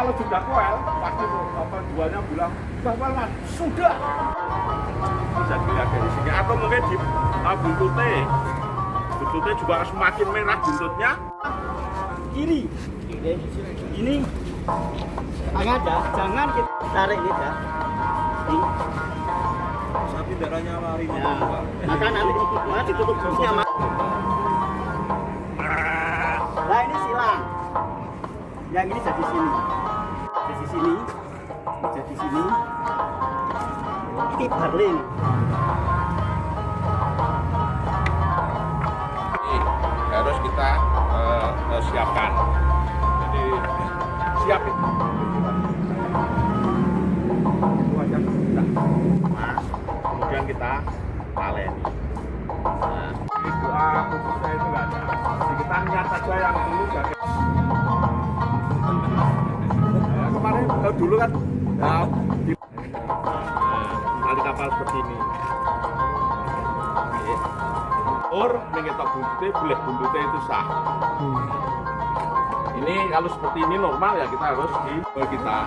kalau sudah koel pasti jualnya bilang bahwa mas sudah bisa dilihat dari sini atau mungkin di buntutnya juga semakin merah buntutnya. Kiri ini tangan dah, jangan kita tarik lidah sapi darahnya larinya ya. Maka nanti ditutup busnya mas. Nah ini silang yang ini jadi sini jadi sini ini barling. Ini harus kita siapkan. Jadi siapin. Itu aja sudah. Mas, kemudian kita taleni. Nah, ini doa khususnya itu nggak ada. Jadi kita niat saja yang dulu jadi. Kemarin dulu kan di tali kapal seperti ini. Mengetok buntutnya, boleh buntutnya itu sah. Ini kalau seperti ini normal ya kita harus kita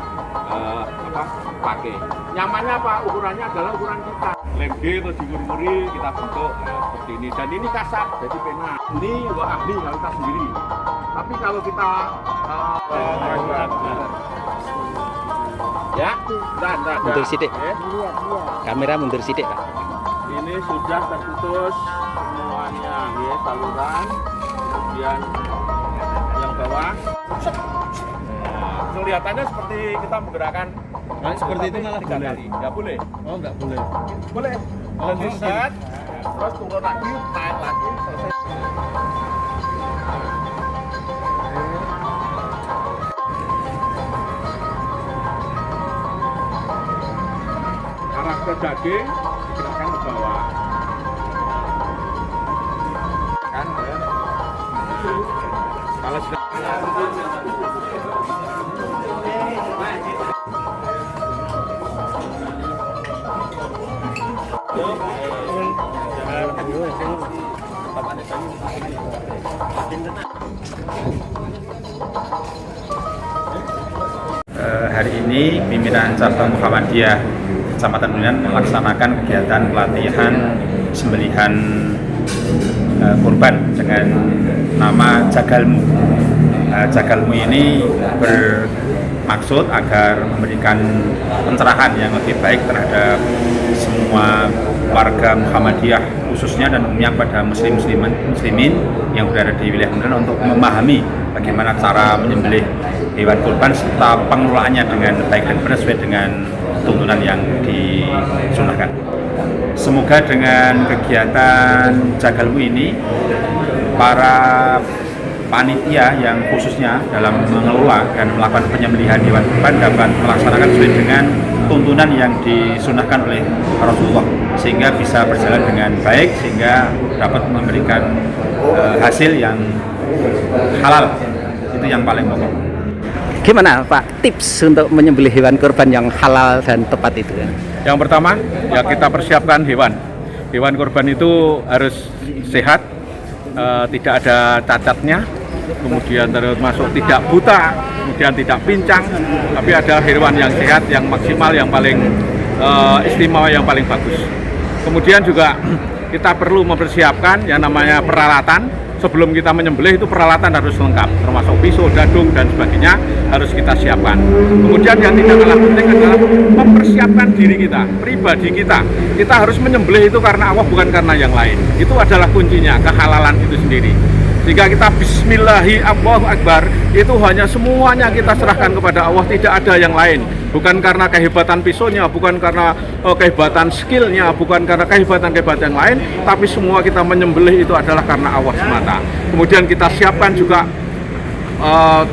pakai. Nyamannya apa? Ukurannya adalah ukuran kita. Lem G atau diuri-uri kita bentuk seperti ini. Dan ini kasar jadi pena. Ini ahli kalau kita sendiri. Tapi kalau kita ya, mundur sidik. Kamera mundur sidik, Pak. Ini sudah terputus semuanya, ya, saluran, kemudian yang bawah. Nah, kelihatannya seperti kita menggerakkan. Nah, seperti itu malah tiga boleh. kali. Nggak boleh. Oh, nggak boleh. Boleh. Oh, Nanti set, terus turun lagi, naik lagi, selesai. Arah ke daging, digerakkan ke bawah. Kan, ya. Kalau sudah Hari ini pimpinan cabang Muhammadiyah Kecamatan Ulian melaksanakan kegiatan pelatihan sembelihan kurban dengan nama Jagalmu. Jagalmu ini bermaksud agar memberikan pencerahan yang lebih baik terhadap semua warga Muhammadiyah khususnya dan umumnya pada muslimin yang berada di wilayah Ulian untuk memahami bagaimana cara menyembelih hewan kurban serta pengelolaannya dengan baik dan benar sesuai dengan tuntunan yang disunahkan. Semoga dengan kegiatan Jagalmu ini para panitia yang khususnya dalam mengelola dan melakukan penyembelihan hewan kurban dapat melaksanakan sesuai dengan tuntunan yang disunahkan oleh Rasulullah sehingga bisa berjalan dengan baik sehingga dapat memberikan hasil yang halal. Itu yang paling pokok. Gimana Pak tips untuk menyembelih hewan kurban yang halal dan tepat itu? yang pertama ya kita persiapkan hewan kurban itu harus sehat, tidak ada cacatnya, kemudian termasuk tidak buta, kemudian tidak pincang, tapi ada hewan yang sehat, yang maksimal, yang paling istimewa, yang paling bagus. Kemudian juga kita perlu mempersiapkan yang namanya peralatan. Sebelum kita menyembelih itu peralatan harus lengkap, termasuk pisau, dadung, dan sebagainya harus kita siapkan. Kemudian yang tidak kalah penting adalah mempersiapkan diri kita, pribadi kita. Kita harus menyembelih itu karena Allah, bukan karena yang lain. Itu adalah kuncinya, kehalalan itu sendiri. Jika kita bismillahi Allahu Akbar, itu hanya semuanya kita serahkan kepada Allah, tidak ada yang lain. Bukan karena kehebatan pisaunya, bukan karena kehebatan skillnya, bukan karena kehebatan-kehebatan yang lain, tapi semua kita menyembelih itu adalah karena Allah semata. Kemudian kita siapkan juga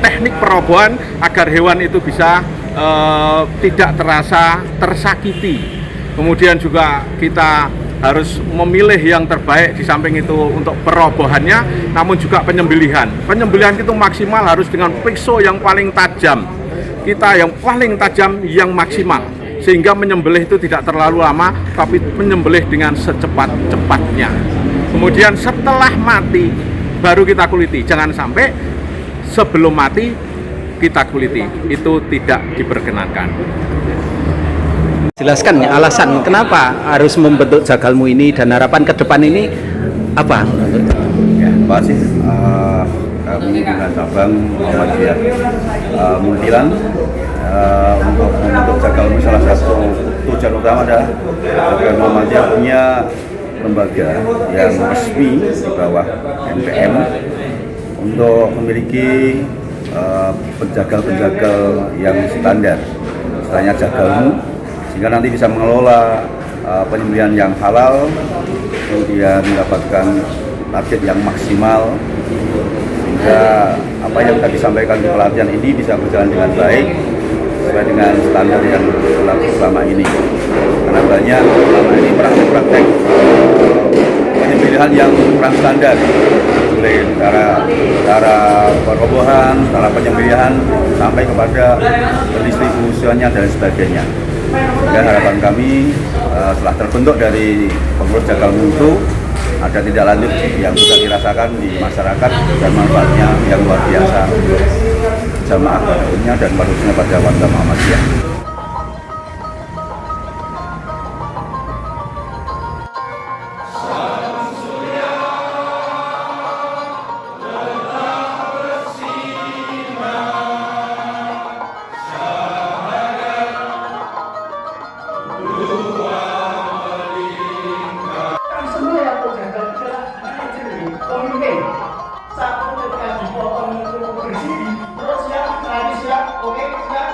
teknik perobohan agar hewan itu bisa tidak terasa tersakiti. Kemudian juga kita harus memilih yang terbaik di samping itu untuk perobohannya, namun juga penyembelihan. Penyembelihan itu maksimal harus dengan pisau yang paling tajam. Kita yang paling tajam yang maksimal, sehingga menyembelih itu tidak terlalu lama, tapi menyembelih dengan secepat-cepatnya. Kemudian setelah mati baru kita kuliti, jangan sampai sebelum mati kita kuliti, itu tidak diperkenankan. Jelaskan ya, alasan kenapa harus membentuk Jagalmu ini dan harapan ke depan ini apa? Ya, terima kasih. Kami dengan cabang Muhammadiyah Muntilan untuk membentuk Jagalmu, salah satu tujuan utama adalah agar Muhammadiyah punya lembaga yang resmi di bawah MPM untuk memiliki penjagal-penjagal yang standar, istilahnya Jagalmu, sehingga nanti bisa mengelola penyembelihan yang halal, kemudian mendapatkan target yang maksimal, sehingga apa yang tadi disampaikan di pelatihan ini bisa berjalan dengan baik sesuai dengan standar yang berlaku selama ini. Karena banyak selama ini praktek penyembelihan yang kurang standar, mulai cara perobohan, cara penyembelihan sampai kepada pendistribusiannya dan sebagainya. Dan harapan kami setelah terbentuk dari pengurus Jagalmu itu ada tindak lanjut yang bisa dirasakan di masyarakat dan manfaatnya yang luar biasa jamaah pada umumnya dan khususnya pada warga Muhammadiyah. Semua yang terjaga adalah pemimpin. Satu ketika dipotong itu berdiri, terus siap, tadi siap, oke siap.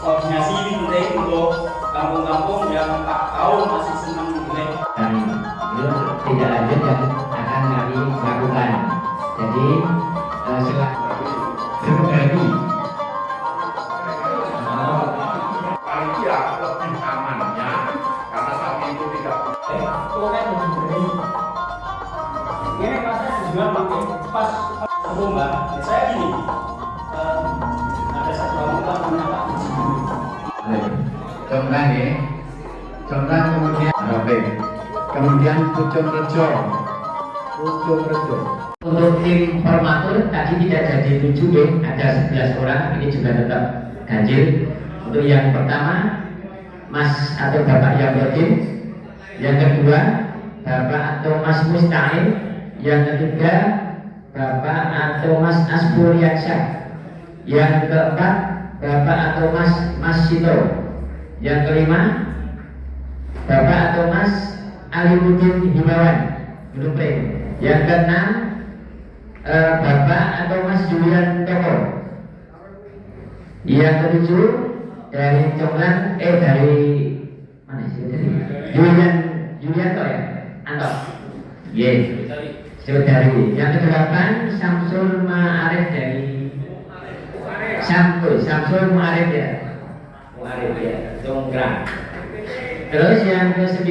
Koordinasi ini penting untuk kampung-kampung yang tak tahu masih senang mulai. Dan itu tidak lanjut dan akan kami lakukan. Jadi setelah berbagi Panitia lebih amannya karena sapi itu tidak Ini pasnya juga pakai pas lomba. Saya gini, ada satu lomba namanya Pak contoh ya, contoh kemudian pucung rejo. Untuk tim formatur tadi tidak jadi 7 ya, ada 11 orang, ini juga tetap ganjil. Untuk yang pertama Mas atau Bapak Yamuddin, yang kedua Bapak atau Mas Musta'in, yang ketiga Bapak atau Mas Asburiansyah, yang keempat Bapak atau Mas Sito, yang kelima Bapak atau Mas Alimuddin Himawan Blueprint, yang keenam Bapak atau Mas Julian Toko, yang ketujuh dari Coklan dari mana sih dari Julianto ya Anto Saudari. Yang kedelapan Samsul Ma'arif dari Samsul Ma'arif ya Dongkrak. Terus yang ke-9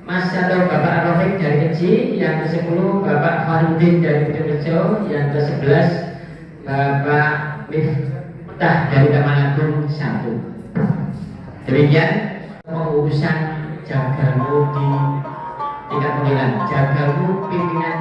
Mas atau Bapak Rafiq dari Keci, yang ke-10 Bapak Farudin dari Bojonegoro, yang ke-11 Bapak Miftah dari Kamalagung 1. Demikian pengurusan Jagalmu di tingkat pengadilan. Jagalmu pimpinan